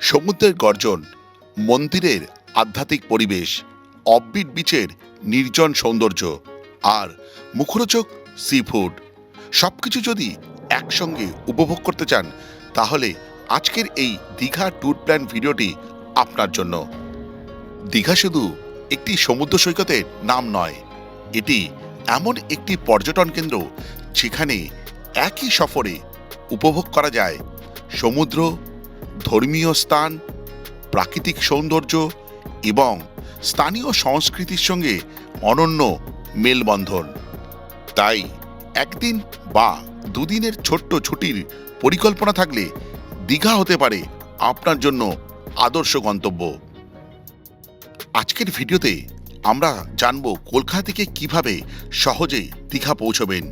সমুদ্রের গর্জন, মন্দিরের আধ্যাত্মিক পরিবেশ, অফবিট বিচের নির্জন সৌন্দর্য আর মুখরোচক সি ফুড সবকিছু যদি একসঙ্গে উপভোগ করতে চান তাহলে আজকের এই দীঘা ট্যুর প্ল্যান ভিডিওটি আপনার জন্য। দীঘা শুধু একটি সমুদ্র সৈকতের নাম নয়, এটি এমন একটি পর্যটন কেন্দ্র যেখানে একই সফরে উপভোগ করা যায় সমুদ্র, ধর্মীয় স্থান, প্রাকৃতিক সৌন্দর্য এবং স্থানীয় সংস্কৃতির সঙ্গে অনন্য মেলবন্ধন। তাই একদিন বা দুদিনের ছোট্ট ছুটির পরিকল্পনা থাকলে দীঘা হতে পারে আপনার জন্য আদর্শ গন্তব্য। আজকের ভিডিওতে আমরা জানব কলকাতা থেকে কিভাবে সহজে দীঘা পৌঁছবেন,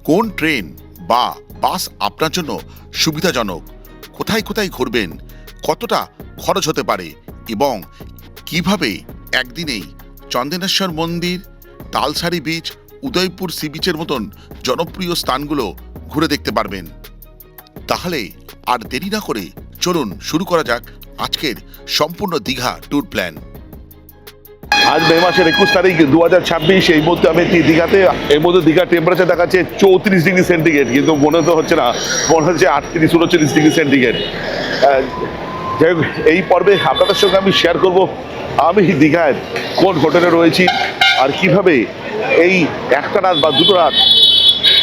কোন ট্রেন বা বাস আপনার জন্য সুবিধাজনক, কোথায় কোথায় ঘুরবেন, কতটা খরচ হতে পারে এবং কিভাবে একদিনেই চন্দনেশ্বর মন্দির, তালসারি বিচ, উদয়পুর সি বিচের মতন জনপ্রিয় স্থানগুলো ঘুরে দেখতে পারবেন। তাহলে আর দেরি না করে চলুন শুরু করা যাক আজকের সম্পূর্ণ দীঘা ট্যুর প্ল্যান। আজ মে মাসের 21 তারিখ 2026। এই মুহূর্তে আমি দীঘাতে। এর মধ্যে দীঘার টেম্পারেচার দেখাচ্ছে 34 ডিগ্রি সেন্টিগ্রেড, কিন্তু মনে তো হচ্ছে না, মনে হচ্ছে 38-39 ডিগ্রি সেন্টিগ্রেড। যাই হোক, এই পর্বে আপনাদের সঙ্গে আমি শেয়ার করব আমি দীঘায় কোন হোটেলে রয়েছি আর কিভাবে এই একটা রাত বা দুটো রাত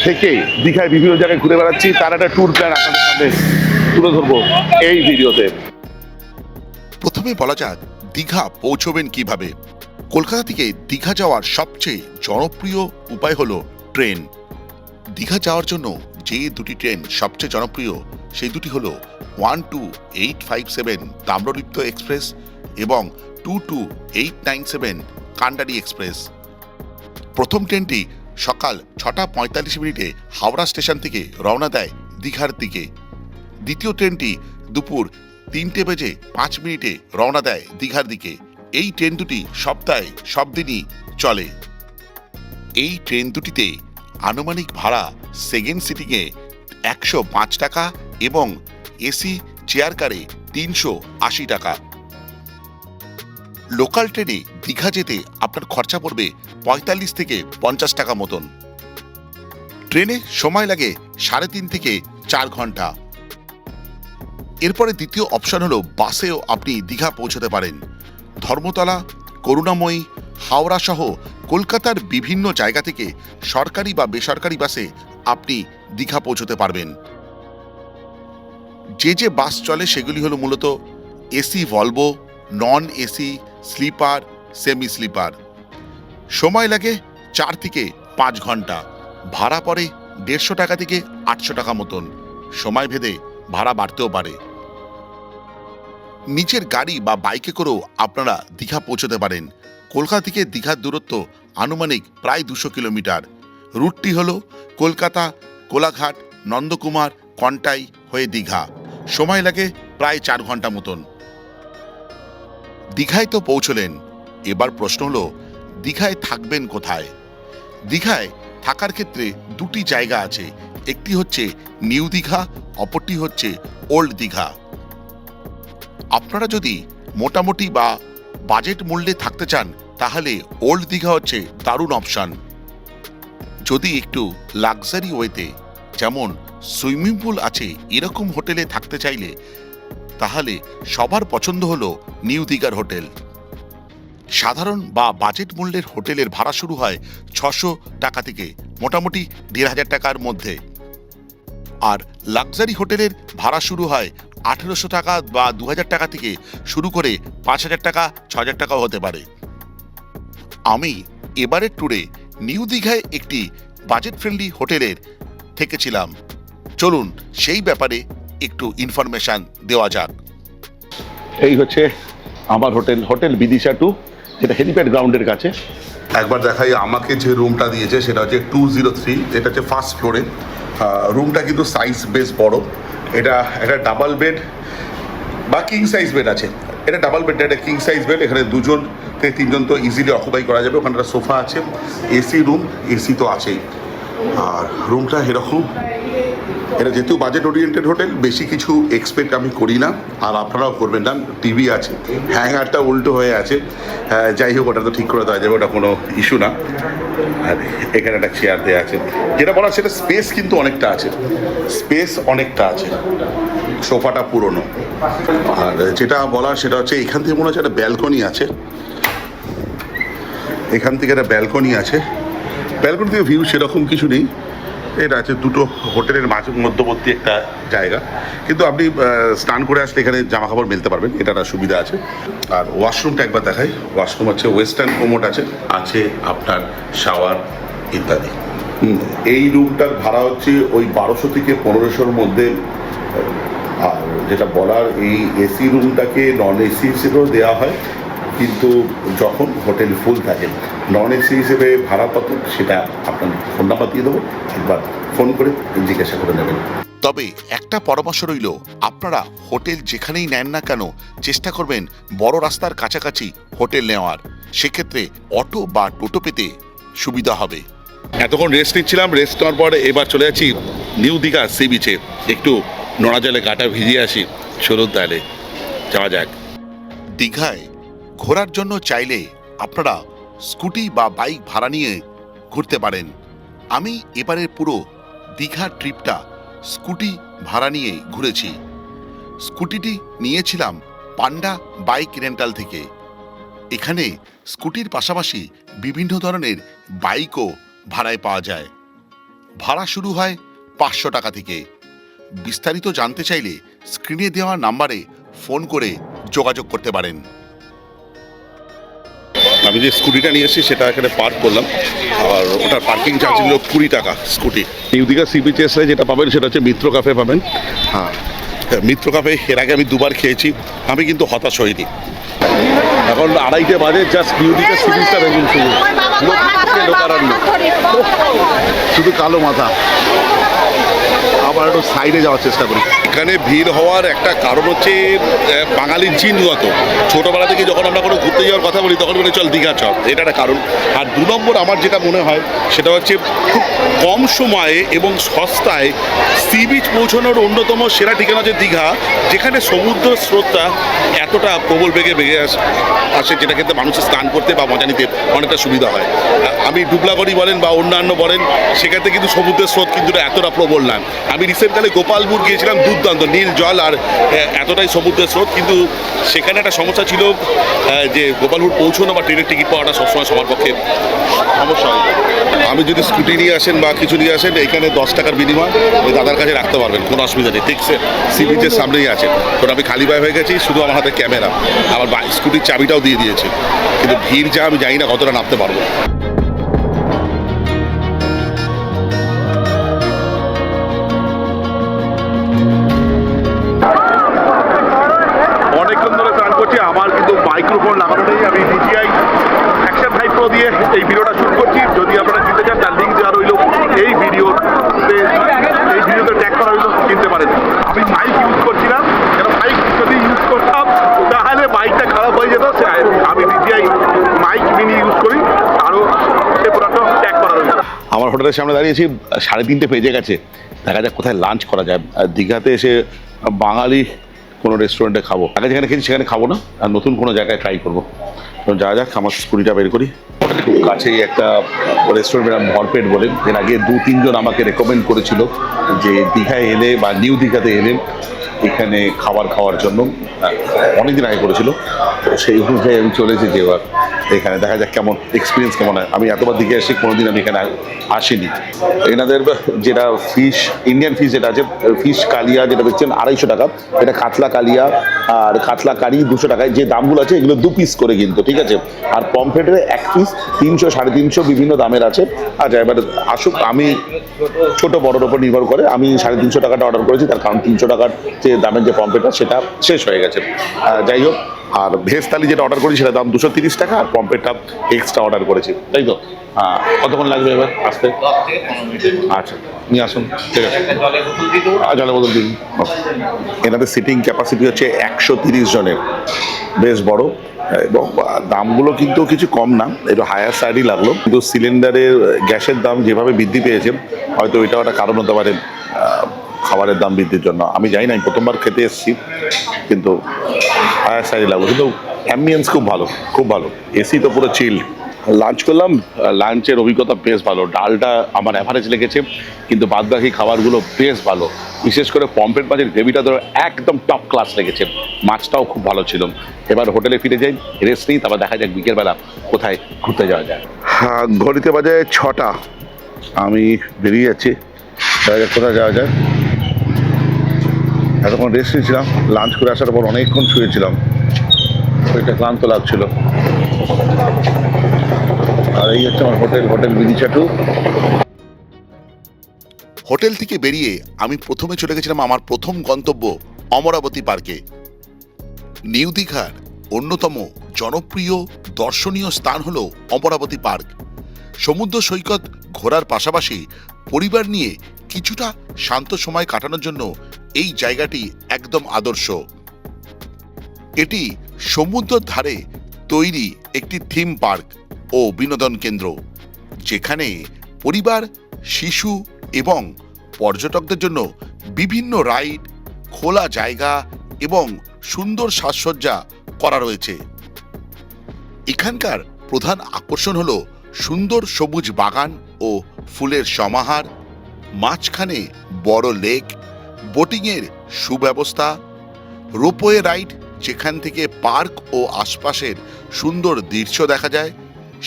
থেকে দীঘায় বিভিন্ন জায়গায় ঘুরে বেড়াচ্ছি, তার একটা ট্যুর প্ল্যান আপনাদের সামনে তুলে ধরবো এই ভিডিওতে। প্রথমে বলা যাক দীঘা পৌঁছবেন কিভাবে। কলকাতা থেকে দীঘা যাওয়ার সবচেয়ে জনপ্রিয় উপায় হলো ট্রেন। দীঘা যাওয়ার জন্য যে দুটি ট্রেন সবচেয়ে জনপ্রিয় সেই দুটি হলো 12857 তাম্রলিপ্ত এক্সপ্রেস এবং 22897 কান্ডারি এক্সপ্রেস। প্রথম ট্রেনটি সকাল 6:45 হাওড়া স্টেশন থেকে রওনা দেয় দীঘার দিকে। দ্বিতীয় ট্রেনটি দুপুর 3:05 রওনা দেয় দীঘার দিকে। এই ট্রেন দুটি সপ্তাহে সব দিনই চলে। এই ট্রেন দুটিতে আনুমানিক ভাড়া সেকেন্ড সিটিংয়ে 105 টাকা এবং এসি চেয়ার কারে 380 টাকা। লোকাল ট্রেনে দীঘা যেতে আপনার খরচা পড়বে 45 থেকে 50 টাকা মতন। ট্রেনে সময় লাগে 3.5 থেকে 4 ঘন্টা। এরপরে দ্বিতীয় অপশন হলো বাসেও আপনি দীঘা পৌঁছতে পারেন। ধর্মতলা, করুণাময়ী, হাওড়া সহ কলকাতার বিভিন্ন জায়গা থেকে সরকারি বা বেসরকারি বাসে আপনি দীঘা পৌঁছতে পারবেন। যে বাস চলে সেগুলি হলো মূলত AC Volvo, non AC, sleeper, semi sleeper. সময় লাগে 4 থেকে 5 ঘন্টা। ভাড়া পড়ে 150 টাকা থেকে 800 টাকা মতন। সময় ভেদে ভাড়া বাড়তেও পারে। নিজের গাড়ি বা বাইকে করেও আপনারা দীঘা পৌঁছতে পারেন। কলকাতা থেকে দীঘার দূরত্ব আনুমানিক প্রায় 200 কিলোমিটার। রুটটি হলো কলকাতা, কোলাঘাট, নন্দকুমার, কন্টাই হয়ে দীঘা। সময় লাগে প্রায় 4 ঘন্টা মতন। দীঘায় তো পৌঁছলেন, এবার প্রশ্ন হলো দীঘায় থাকবেন কোথায়। দীঘায় থাকার ক্ষেত্রে দুটি জায়গা আছে, একটি হচ্ছে নিউ দীঘা, অপরটি হচ্ছে ওল্ড দীঘা। আপনারা যদি মোটামুটি বা বাজেট মূল্যে থাকতে চান তাহলে ওল্ড দীঘা হচ্ছে দারুণ অপশান। যদি একটু লাক্সারি ওয়েতে, যেমন সুইমিং পুল আছে এরকম হোটেলে থাকতে চাইলে তাহলে সবার পছন্দ হলো নিউ দীঘার হোটেল। সাধারণ বা বাজেট মূল্যের হোটেলের ভাড়া শুরু হয় 600 টাকা থেকে মোটামুটি 1500 টাকার মধ্যে। আর লাক্সারি হোটেলের ভাড়া শুরু হয় 1800 টাকা বা 2000 টাকা থেকে শুরু করে 5000 টাকা, 6000 টাকাও হতে পারে। আমি এবারের ট্যুরে নিউ দীঘায় একটি বাজেট ফ্রেন্ডলি হোটেলের থেকেছিলাম। চলুন সেই ব্যাপারে একটু ইনফরমেশন দেওয়া যাক। এই হচ্ছে আমার হোটেল বিদিশা 2, যেটা হেলিপ্যাড গ্রাউন্ডের কাছে। একবার দেখাই, আমাকে যে রুমটা দিয়েছে সেটা হচ্ছে 203, এটা হচ্ছে ফার্স্ট ফ্লোরে। রুমটা কিন্তু সাইজ বেশ বড়। এটা একটা ডাবল বেড বা কিং সাইজ বেড আছে। এটা ডাবল বেড, এটা কিং সাইজ বেড। এখানে 2 জন থেকে 3 জন তো ইজিলি অকুপাই করা যাবে। ওখানে একটা সোফা আছে, এসি রুম, এসি তো আছেই। আর রুমটা এরকম এটা যেহেতু বাজেট ওরিয়েন্টেড হোটেল, বেশি কিছু এক্সপেক্ট আমি করি না, আর আপনারাও করবেন না। টিভি আছে, হ্যাঙ্গারটা উল্টো হয়ে আছে, যাই হোক ওটা তো ঠিক করে দেওয়া যাবে, ওটা কোনো ইস্যু না। আর এখানে একটা চেয়ার দেওয়া আছে, যেটা বলা সেটা স্পেস কিন্তু অনেকটা আছে, সোফাটা পুরনো। আর যেটা বলা সেটা হচ্ছে এখান থেকে মনে হচ্ছে একটা ব্যালকনি আছে, ব্যালকনি থেকে ভিউ সেরকম কিছু নেই। এটা আছে দুটো হোটেলের মধ্যবর্তী একটা জায়গা, কিন্তু আপনি স্নান করে আসলে এখানে জামা কাপড় মেলতে পারবেন, এটা একটা সুবিধা আছে। আর ওয়াশরুমটা একবার দেখাই। ওয়াশরুম হচ্ছে ওয়েস্টার্ন কোমোড আছে আপনার শাওয়ার ইত্যাদি। এই রুমটার ভাড়া হচ্ছে ওই 1200 থেকে 1500-র মধ্যে। আর যেটা বলার, এই এসি রুমটাকে নন এসি হিসেবেও দেওয়া হয়, কিন্তু যখন হোটেল ফুল থাকে। নন এসি হিসেবে ভাড়া কত সেটা আপনার ফোন নাম্বার দিয়ে দেবো, একবার ফোন করে জিজ্ঞাসা করে নেবেন। তবে একটা পরামর্শ রইল, আপনারা হোটেল যেখানেই নেন না কেন চেষ্টা করবেন বড় রাস্তার কাছাকাছি হোটেল নেওয়ার, সেক্ষেত্রে অটো বা টোটো পেতে সুবিধা হবে। এতক্ষণ রেস্ট নিচ্ছিলাম, রেস্ট নেওয়ার পরে এবার চলে যাচ্ছি নিউ দীঘা সি বিচে, একটু নোনা জলে গাটা ভিজিয়ে আসি। চলুন তাহলে যাওয়া যাক। দীঘায় ঘোরার জন্য চাইলে আপনারা স্কুটি বা বাইক ভাড়া নিয়ে ঘুরতে পারেন। আমি এবারের পুরো দীঘা ট্রিপটা স্কুটি ভাড়া নিয়ে ঘুরেছি। স্কুটিটি নিয়েছিলাম পান্ডা বাইক রেন্টাল থেকে। এখানে স্কুটির পাশাপাশি বিভিন্ন ধরনের বাইকও ভাড়ায় পাওয়া যায়। ভাড়া শুরু হয় 500 টাকা থেকে। বিস্তারিত জানতে চাইলে স্ক্রিনে দেওয়া নাম্বারে ফোন করে যোগাযোগ করতে পারেন। আমি যে স্কুটিটা নিয়ে এসেছি সেটা এখানে পার্ক করলাম, আর ওটার পার্কিং চার্জ ছিল 20 টাকা স্কুটি। নিউ দীঘা সি বিচে এসে যেটা পাবেন সেটা হচ্ছে মিত্র ক্যাফে পাবেন। হ্যাঁ, মিত্র ক্যাফে এর আগে আমি 2বার খেয়েছি, আমি কিন্তু হতাশ হইনি। এখন 2:30 বাজে, জাস্ট নিউ দীঘা সি বিচটা দেখুন, শুধু কালো মাথা। আবার একটু সাইডে যাওয়ার চেষ্টা করি। এখানে ভিড় হওয়ার একটা কারণ হচ্ছে বাঙালির জিনগত। ছোটোবেলা থেকে যখন আমরা কোনো ঘুরতে যাওয়ার কথা বলি তখন বলে চল দীঘা চল, এটা একটা কারণ। আর 2 নম্বর আমার যেটা মনে হয় সেটা হচ্ছে খুব কম সময়ে এবং সস্তায় সি বিচ পৌঁছানোর অন্যতম সেরা ঠিকানা হচ্ছে দীঘা, যেখানে সমুদ্র স্রোতটা এতটা প্রবল বেগে আসে, যেটা ক্ষেত্রে মানুষের স্নান করতে বা মজা নিতে অনেকটা সুবিধা হয়। আমি ডুবলাগড়ি বলেন বা অন্যান্য বলেন, সেক্ষেত্রে কিন্তু সমুদ্রের স্রোত কিন্তু এতটা প্রবল না। আমি রিসেন্টকালে গোপালপুর গিয়েছিলাম, দুর্দান্ত নীল জল আর এতটাই সমুদ্রের স্রোত, কিন্তু সেখানে একটা সমস্যা ছিল যে গোপালপুর পৌঁছানো বা ট্রেনের টিকিট পাওয়াটা সবসময় সবার পক্ষে সমস্যা হয়। আমি যদি স্কুটি নিয়ে আসেন বা কিছু নিয়ে আসেন, এখানে 10 টাকার বিনিময় ওই দাদার কাছে রাখতে পারবেন, কোনো অসুবিধা নেই। ঠিক সি বিচের সামনেই আছে। কারণ আমি খালি পায়ে হয়ে গেছি, শুধু আমার হাতে ক্যামেরা, আমার স্কুটির চাবিটাও দিয়ে দিয়েছে, কিন্তু ভিড় যা আমি জানি না কতটা নামতে পারবো। অনেকক্ষণ ধরে স্নান করছি, আমার কিন্তু মাইক্রোফোন লাগানো নেই। আমি DJI Action 5 Pro দিয়ে এই ভিডিওটা শুট করছি। যদি আপনারা কিনতে চান তার লিঙ্ক দেওয়া রইল এই ভিডিওতে ট্যাগ করা রইল, কিনতে পারেন। আমি মাইক ইউজ করছিলাম, কেন মাইক যদি ইউজ করতাম তাহলে মাইকটা খারাপ হয়ে যেত। আমি DJI মাইক মিনি ইউজ করি, আরও সে পুরোটা ট্যাগ করা রইল। আমার হোটেলের সামনে দাঁড়িয়েছি, 3:30 বেজে গেছে। দেখা যাক কোথায় লাঞ্চ করা যায়। দীঘাতে এসে বাঙালি কোনো রেস্টুরেন্টে খাবো, আগে যেখানে খেয়েছি সেখানে খাবো না, আর নতুন কোনো জায়গায় ট্রাই করবো। যা যাক, আমার স্কুটিটা বের করি। খুব কাছেই একটা রেস্টুরেন্ট ভরপেট বলেন, এর আগে 2-3 জন আমাকে রেকমেন্ড করেছিল যে দীঘায় এলে বা নিউ দীঘাতে এলে এখানে খাওয়ার জন্য, অনেকদিন আগে করেছিল। তো সেই অনুযায়ী আমি চলেছি যে এবার এখানে দেখা যাক কেমন এক্সপিরিয়েন্স কেমন হয়। আমি এতবার দিকে এসে কোনোদিন আমি এখানে আসিনি। এনাদের যেটা ফিশ, ইন্ডিয়ান ফিশ যেটা আছে, ফিশ কালিয়া যেটা বেচছেন 250 টাকা, এটা কাতলা কালিয়া আর কাতলা কারি 200 টাকায়। যে দামগুলো আছে এগুলো 2 পিস করে কিন্তু, ঠিক আছে। আর পমফ্রেটের 1 পিস 300, 350 বিভিন্ন দামের আছে। আচ্ছা, এবার আসুক, আমি ছোট বড়োর ওপর নির্ভর করে আমি 350 টাকাটা অর্ডার করেছি, তার কারণ 300 টাকার যে দামের যে পমফ্রেটটা সেটা শেষ হয়ে গেছে। যাই হোক, আর ভেজ থালি যেটা অর্ডার করি সেটা দাম 230 টাকা, আর পমফ্রেটটা এক্সট্রা অর্ডার করেছি, তাই তো। কতক্ষণ লাগবে এবার আসতে? আচ্ছা, নিয়ে আসুন, ঠিক আছে। জলের বোতল দিন। এনাদের সিটিং ক্যাপাসিটি হচ্ছে 130 জনের, বেশ বড়, এবং দামগুলো কিন্তু কিছু কম না, একটু হায়ার সাইডই লাগলো। কিন্তু সিলিন্ডারের গ্যাসের দাম যেভাবে বৃদ্ধি পেয়েছে, হয়তো এটাও একটা কারণ হতে পারে খাবারের দাম বৃদ্ধির জন্য। আমি জানি না, আমি প্রথমবার খেতে এসেছি, কিন্তু সাইড লাগলো, কিন্তু অ্যাম্বিয়েন্স খুব ভালো, খুব ভালো। এসি তো পুরো চিল। লাঞ্চ করলাম, লাঞ্চের অভিজ্ঞতা বেশ ভালো। ডালটা আমার অ্যাভারেজ লেগেছে, কিন্তু বাদ বাকি খাবারগুলো বেশ ভালো। বিশেষ করে পম্পেট মাছের গ্রেভিটা তো একদম টপ ক্লাস লেগেছে, মাছটাও খুব ভালো ছিল। এবার হোটেলে ফিরে যাই, রেস্ট নিই, তারপর দেখা যাক বিকেলবেলা কোথায় ঘুরতে যাওয়া যায়। হ্যাঁ, ঘড়িতে বাজে 6টা, আমি বেরিয়ে যাচ্ছি, কোথায় যাওয়া যায়। এতক্ষণ রেস্ট নিয়েছিলাম, লাঞ্চ করে আসার পর অনেকক্ষণ শুয়েছিলাম, শরীরটা ক্লান্ত লাগছিল। আর এই হচ্ছে আমার হোটেল বিদিশা 2। হোটেল থেকে বেরিয়ে আমি প্রথমে চলে গেছিলাম আমার প্রথম গন্তব্য অমরাবতী পার্কে। নিউ দীঘার অন্যতম জনপ্রিয় দর্শনীয় স্থান হল অমরাবতী পার্ক। সমুদ্র সৈকত ঘোরার পাশাপাশি পরিবার নিয়ে কিছুটা শান্ত সময় কাটানোর জন্য এই জায়গাটি একদম আদর্শ। এটি সমুদ্রের ধারে তৈরি একটি থিম পার্ক ও বিনোদন কেন্দ্র, যেখানে পরিবার, শিশু এবং পর্যটকদের জন্য বিভিন্ন রাইড, খোলা জায়গা এবং সুন্দর সাজসজ্জা করা রয়েছে। এখানকার প্রধান আকর্ষণ হলো সুন্দর সবুজ বাগান ও ফুলের সমাহার, মাঝখানে বড় লেক, বোটিংয়ের সুব্যবস্থা, রোপওয়ে রাইড যেখান থেকে পার্ক ও আশপাশের সুন্দর দৃশ্য দেখা যায়,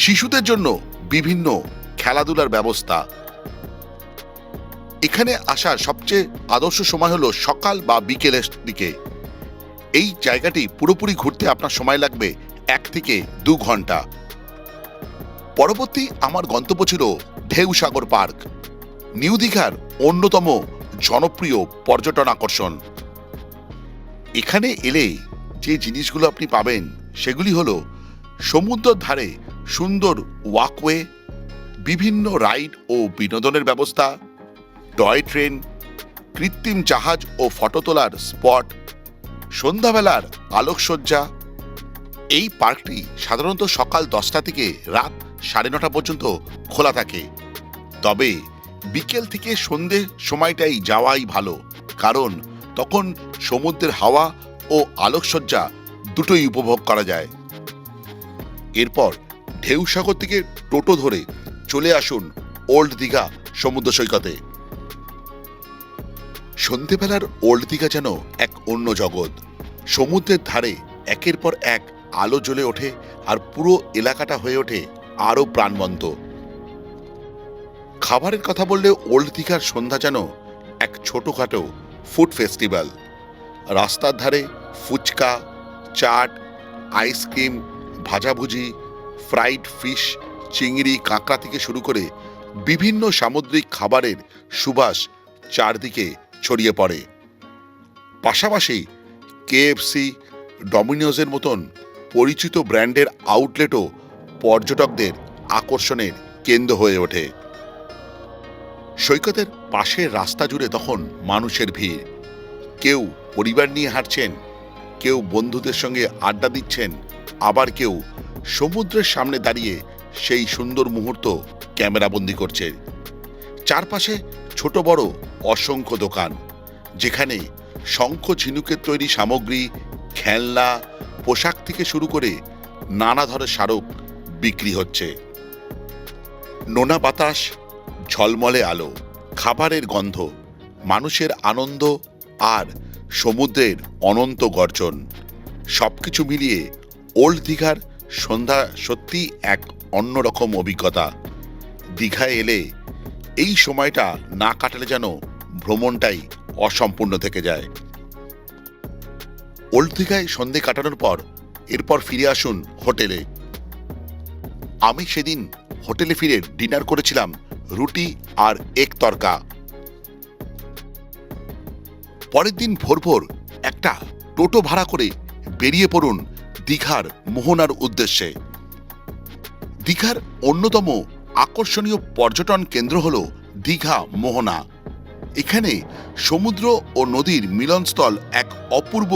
শিশুদের জন্য বিভিন্ন খেলাধুলার ব্যবস্থা। এখানে আসার সবচেয়ে আদর্শ সময় হলো সকাল বা বিকেলের দিকে। এই জায়গাটি পুরোপুরি ঘুরতে আপনার সময় লাগবে 1 থেকে 2 ঘন্টা। পরবর্তী আমার গন্তব্য ছিল ঢেউসাগর পার্ক, নিউ দীঘার অন্যতম জনপ্রিয় পর্যটন আকর্ষণ। এখানে এলে যে জিনিসগুলো আপনি পাবেন সেগুলি হলো সমুদ্রের ধারে সুন্দর ওয়াকওয়ে, বিভিন্ন রাইড ও বিনোদনের ব্যবস্থা, টয় ট্রেন, কৃত্রিম জাহাজ ও ফটো তোলার স্পট, সন্ধ্যাবেলার আলোকসজ্জা। এই পার্কটি সাধারণত সকাল 10টা থেকে রাত 9:30 পর্যন্ত খোলা থাকে, তবে বিকেল থেকে সন্ধ্যে সময়টাই যাওয়াই ভালো, কারণ তখন সমুদ্রের হাওয়া ও আলোকসজ্জা দুটোই উপভোগ করা যায়। এরপর ঢেউসাগর থেকে টোটো ধরে চলে আসুন ওল্ড দীঘা সমুদ্র সৈকতে। সন্ধেবেলার ওল্ড দীঘা যেন এক অন্য জগৎ। সমুদ্রের ধারে একের পর এক আলো জ্বলে ওঠে আর পুরো এলাকাটা হয়ে ওঠে আরও প্রাণবন্ত। খাবারের কথা বললে ওল্ড দীঘার সন্ধ্যা যেন এক ছোটখাটো ফুড ফেস্টিভ্যাল। রাস্তার ধারে ফুচকা, চাট, আইসক্রিম, ভাজাভুজি, ফ্রাইড ফিশ, চিংড়ি, কাঁকড়া থেকে শুরু করে বিভিন্ন সামুদ্রিক খাবারের সুবাস চারদিকে ছড়িয়ে পড়ে। পাশাপাশি KFC, ডমিনোজের মতন পরিচিত ব্র্যান্ডের আউটলেটও পর্যটকদের আকর্ষণের কেন্দ্র হয়ে ওঠে। সৈকতের পাশের রাস্তা জুড়ে তখন মানুষের ভিড়। কেউ পরিবার নিয়ে হাঁটছেন, কেউ বন্ধুদের সঙ্গে আড্ডা দিচ্ছেন, আবার কেউ সমুদ্রের সামনে দাঁড়িয়ে সেই সুন্দর মুহূর্ত ক্যামেরাবন্দি করছে। চারপাশে ছোট বড় অসংখ্য দোকান, যেখানে শঙ্খ ঝিনুকের তৈরি সামগ্রী, খেলনা, পোশাক থেকে শুরু করে নানা ধরনের স্মারক বিক্রি হচ্ছে। নোনা বাতাস, ঝলমলে আলো, খাবারের গন্ধ, মানুষের আনন্দ আর সমুদ্রের অনন্ত গর্জন, সবকিছু মিলিয়ে ওল্ড দীঘার সন্ধ্যা সত্যি এক অন্যরকম অভিজ্ঞতা। দীঘায় এলে এই সময়টা না কাটালে যেন ভ্রমণটাই অসম্পূর্ণ থেকে যায়। ওল্ড দীঘায় সন্ধে কাটানোর পর এরপর ফিরে আসুন হোটেলে। আমি সেদিন হোটেলে ফিরে ডিনার করেছিলাম রুটি আর এক তরকা। পরের দিন ভোর ভোর একটা টোটো ভাড়া করে বেরিয়ে পড়ুন দীঘার মোহনার উদ্দেশ্যে। দীঘার অন্যতম আকর্ষণীয় পর্যটন কেন্দ্র হল দীঘা মোহনা। এখানে সমুদ্র ও নদীর মিলনস্থল এক অপূর্ব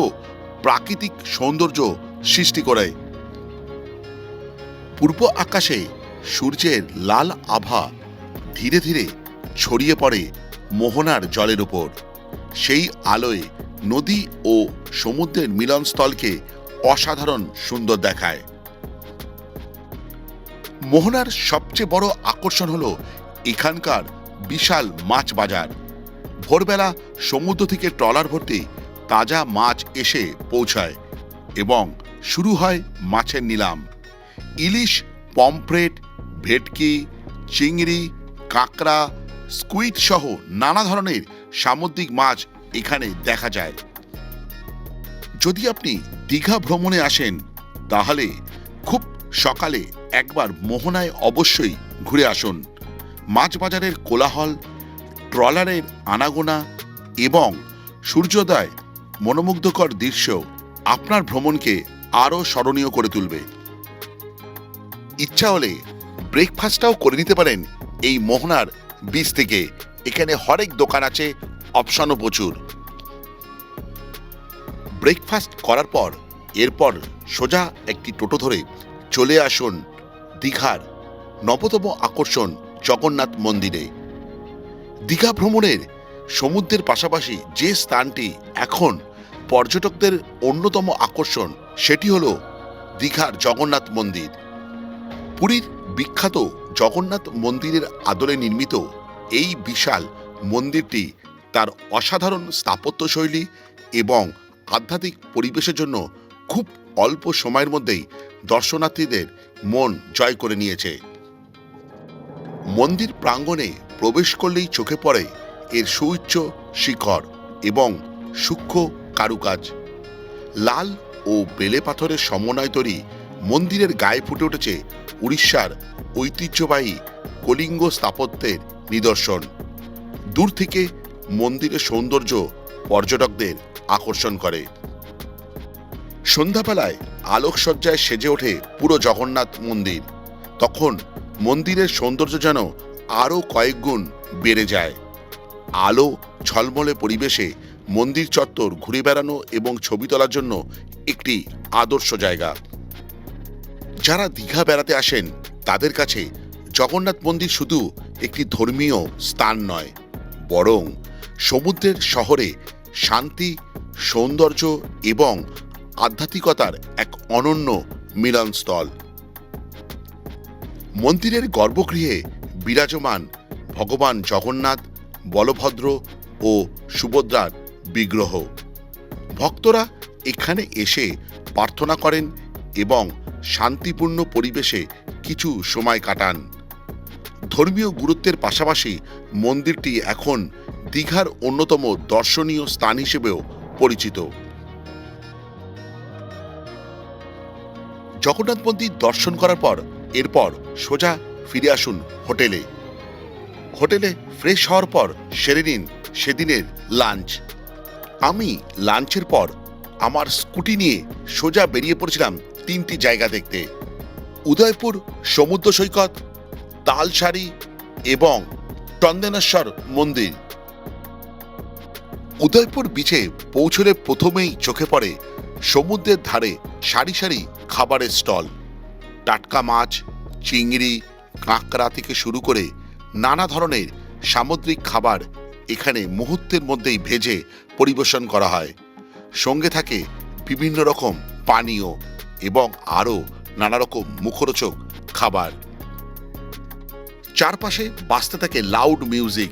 প্রাকৃতিক সৌন্দর্য সৃষ্টি করে। পূর্ব আকাশে সূর্যের লাল আভা ধীরে ধীরে ছড়িয়ে পড়ে মোহনার জলের উপর। সেই আলোয় নদী ও সমুদ্রের মিলনস্থলকে অসাধারণ সুন্দর দেখায়। মোহনার সবচেয়ে বড় আকর্ষণ হলো এখানকার বিশাল মাছ বাজার। ভোরবেলা সমুদ্র থেকে ট্রলার ভর্তি তাজা মাছ এসে পৌঁছায় এবং শুরু হয় মাছের নিলাম। ইলিশ, পমফ্রেট, ভেটকি, চিংড়ি, কাঁকড়া, স্কুইড সহ নানা ধরনের সামুদ্রিক মাছ এখানে দেখা যায়। যদি আপনি দীঘা ভ্রমণে আসেন তাহলে খুব সকালে একবার মোহনায় অবশ্যই ঘুরে আসুন। মাছ বাজারের কোলাহল, ট্রলারের আনাগোনা এবং সূর্যোদয় মনোমুগ্ধকর দৃশ্য আপনার ভ্রমণকে আরও স্মরণীয় করে তুলবে। ইচ্ছা হলে ব্রেকফাস্টটাও করে নিতে পারেন এই মোহনার বিচ থেকে। এখানে হরেক দোকান আছে, অপশনও প্রচুর। ব্রেকফাস্ট করার পর এরপর সোজা একটি টোটো ধরে চলে আসুন দীঘার নবতম আকর্ষণ জগন্নাথ মন্দিরে। দীঘা ভ্রমণের সমুদ্রের পাশাপাশি যে স্থানটি এখন পর্যটকদের অন্যতম আকর্ষণ সেটি হলো দীঘার জগন্নাথ মন্দির। পুরীর বিখ্যাত জগন্নাথ মন্দিরের আদলে নির্মিত এই বিশাল মন্দিরটি তার অসাধারণ স্থাপত্যশৈলী এবং আধ্যাত্মিক পরিবেশের জন্য খুব অল্প সময়ের মধ্যেই দর্শনার্থীদের মন জয় করে নিয়েছে। মন্দির প্রাঙ্গণে প্রবেশ করলেই চোখে পড়ে এর সুউচ্চ শিখর এবং সূক্ষ্ম কারুকাজ। লাল ও বেলে পাথরের সমন্বয় তৈরি মন্দিরের গায়ে ফুটে উঠেছে উড়িষ্যার ঐতিহ্যবাহী কলিঙ্গ স্থাপত্যের নিদর্শন। দূর থেকে মন্দিরের সৌন্দর্য পর্যটকদের আকর্ষণ করে। সন্ধ্যাবেলায় আলোকসজ্জায় সেজে ওঠে পুরো জগন্নাথ মন্দির। তখন মন্দিরের সৌন্দর্য যেন আরও কয়েক গুণ বেড়ে যায়। আলো ঝলমলে পরিবেশে মন্দির চত্বর ঘুরে বেড়ানো এবং ছবি তোলার জন্য একটি আদর্শ জায়গা। যারা দীঘা বেড়াতে আসেন তাদের কাছে জগন্নাথ মন্দির শুধু একটি ধর্মীয় স্থান নয়, বরং সমুদ্রের শহরে শান্তি, সৌন্দর্য এবং আধ্যাত্মিকতার এক অনন্য মিলনস্থল। মন্দিরের গর্ভগৃহে বিরাজমান ভগবান জগন্নাথ, বলভদ্র ও সুভদ্রার বিগ্রহ। ভক্তরা এখানে এসে প্রার্থনা করেন এবং শান্তিপূর্ণ পরিবেশে কিছু সময় কাটান। ধর্মীয় গুরুত্বের পাশাপাশি মন্দিরটি এখন দীঘার অন্যতম দর্শনীয় স্থান হিসেবেও পরিচিত। জগন্নাথ মন্দির দর্শন করার পর এরপর সোজা ফিরে আসুন হোটেলে। হোটেলে ফ্রেশ হওয়ার পর সেরে নিন সেদিনের লাঞ্চ। আমি লাঞ্চের পর আমার স্কুটি নিয়ে সোজা বেরিয়ে পড়েছিলাম তিনটি জায়গা দেখতে: উদয়পুর সমুদ্র সৈকত, তালসারি এবং চন্দনেশ্বর মন্দির। উদয়পুর বিচে পৌঁছলে প্রথমেই চোখে পড়ে সমুদ্রের ধারে সারি সারি খাবারের স্টল। টাটকা মাছ, চিংড়ি, কাঁকড়া থেকে শুরু করে নানা ধরনের সামুদ্রিক খাবার এখানে মুহূর্তের মধ্যেই ভেজে পরিবেশন করা হয়। সঙ্গে থাকে বিভিন্ন রকম পানীয় এবং আরও নানা রকম মুখরোচক খাবার। চারপাশে বাজতে থাকে লাউড মিউজিক,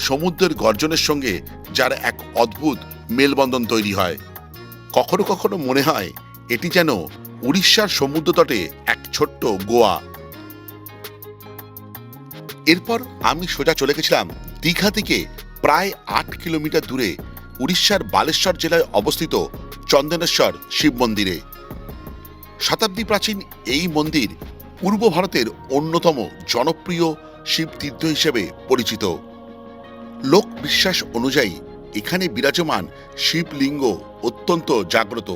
সমুদ্রের গর্জনের সঙ্গে যার এক অদ্ভুত মেলবন্ধন তৈরি হয়। কখনো কখনো মনে হয় এটি যেন উড়িষ্যার সমুদ্রতটে এক ছোট্ট গোয়া। এরপর আমি সোজা চলে গেছিলাম দীঘা থেকে প্রায় 8 কিলোমিটার দূরে উড়িষ্যার বালেশ্বর জেলায় অবস্থিত চন্দনেশ্বর শিব মন্দিরে। শতাব্দী প্রাচীন এই মন্দির পূর্ব ভারতের অন্যতম জনপ্রিয় শিব তীর্থ হিসেবে পরিচিত। লোক বিশ্বাস অনুযায়ী এখানে বিরাজমান শিবলিঙ্গ অত্যন্ত জাগ্রত।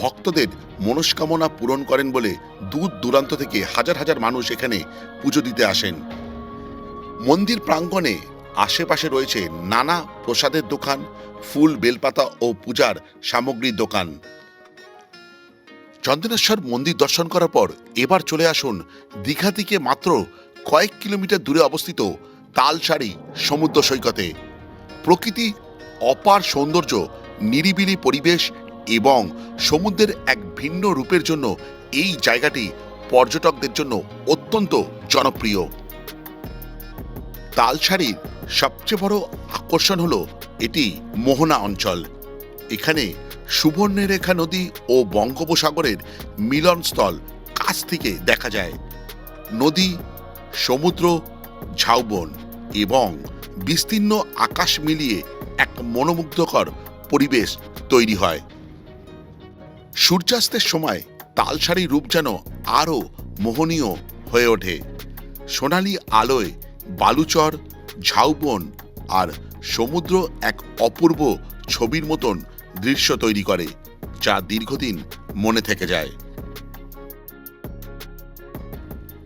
ভক্তদের মনস্কামনা পূরণ করেন বলে দূর দূরান্ত থেকে হাজার হাজার মানুষ এখানে পুজো দিতে আসেন। মন্দির প্রাঙ্গণে আশেপাশে রয়েছে নানা প্রসাদের দোকান, ফুল, বেলপাতা ও পূজার সামগ্রীর দোকান। চন্দনেশ্বর মন্দির দর্শন করার পর এবার চলে আসুন দীঘা থেকে মাত্র কয়েক কিলোমিটার দূরে অবস্থিত তালসারি সমুদ্র সৈকতে। প্রকৃতি, অপার সৌন্দর্য, নিরিবিলি পরিবেশ এবং সমুদ্রের এক ভিন্ন রূপের জন্য এই জায়গাটি পর্যটকদের জন্য অত্যন্ত জনপ্রিয়। তালসারির সবচেয়ে বড় আকর্ষণ হলো এটি মোহনা অঞ্চল। এখানে সুবর্ণরেখা নদী ও বঙ্গোপসাগরের মিলনস্থল কাছ থেকে দেখা যায়। নদী, সমুদ্র, ঝাউবন এবং বিস্তীর্ণ আকাশ মিলিয়ে এক মনোমুগ্ধকর পরিবেশ তৈরি হয়। সূর্যাস্তের সময় তালসারি রূপ যেন আরও মোহনীয় হয়ে ওঠে। সোনালি আলোয় বালুচর, ঝাউবন আর সমুদ্র এক অপূর্ব ছবির মতন দৃশ্য তৈরি করে, যা দীর্ঘদিন মনে থেকে যায়।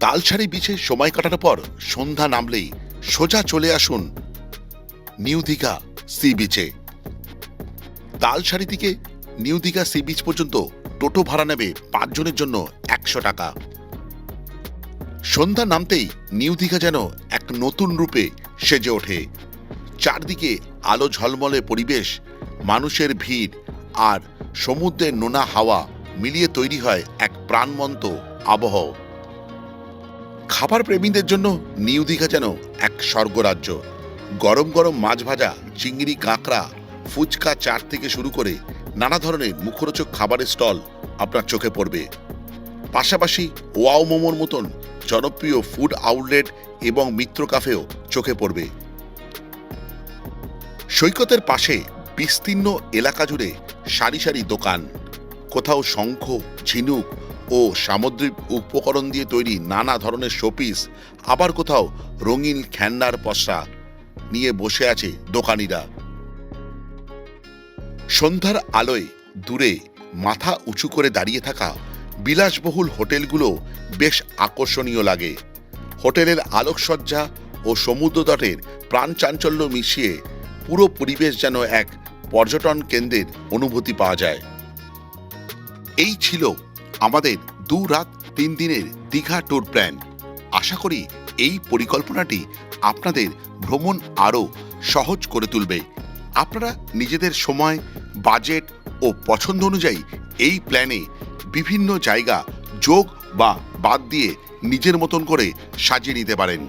তালসারি বিচে সময় কাটানোর পর সন্ধ্যা নামলেই সোজা চলে আসুন নিউ দীঘা সি বিচে। তালসারি থেকে নিউ দীঘা সি বিচ পর্যন্ত টোটো ভাড়া নেবে 5 জনের জন্য 100 টাকা। সন্ধ্যা নামতেই নিউ দীঘা যেন এক নতুন রূপে সেজে ওঠে। চারদিকে আলো ঝলমলে পরিবেশ, মানুষের ভিড় আর সমুদ্রের নোনা হাওয়া মিলিয়ে তৈরি হয় এক প্রাণবন্ত আবহ। খাবার প্রেমীদের জন্য নিউ দীঘা যেন এক স্বর্গরাজ্য। গরম গরম মাছ ভাজা, চিংড়ি, কাঁকড়া, ফুচকা, চাট থেকে শুরু করে নানা ধরনের মুখরোচক খাবারের স্টল আপনার চোখে পড়বে। পাশাপাশি ওয়াও মোমোর মতন জনপ্রিয় ফুড আউটলেট এবং মিত্র কাফেও চোখে পড়বে। সৈকতের পাশে বিস্তীর্ণ এলাকা জুড়ে সারি সারি দোকান, কোথাও শঙ্খ, ঝিনুক ও সামুদ্রিক উপকরণ দিয়ে তৈরি নানা ধরনের শোপিস, আবার কোথাও রঙিন খেলনার পসরা নিয়ে বসে আছে দোকানিরা। সন্ধ্যার আলোয় দূরে মাথা উঁচু করে দাঁড়িয়ে থাকা বিলাসবহুল হোটেলগুলো বেশ আকর্ষণীয় লাগে। হোটেলের আলোকসজ্জা ও সমুদ্র তটের প্রাণচাঞ্চল্য মিশিয়ে পুরো পরিবেশ যেন এক পর্যটন কেন্দ্রের অনুভূতি পাওয়া যায়। এই ছিল আমাদের 2 রাত 3 দিনের দীঘা ট্যুর প্ল্যান। আশা করি এই পরিকল্পনাটি আপনাদের ভ্রমণ আরও সহজ করে তুলবে। আপনারা নিজেদের সময়, বাজেট ও পছন্দ অনুযায়ী এই প্ল্যানে বিভিন্ন জায়গা যোগ বা বাদ দিয়ে নিজের মতন করে সাজিয়ে নিতে পারেন।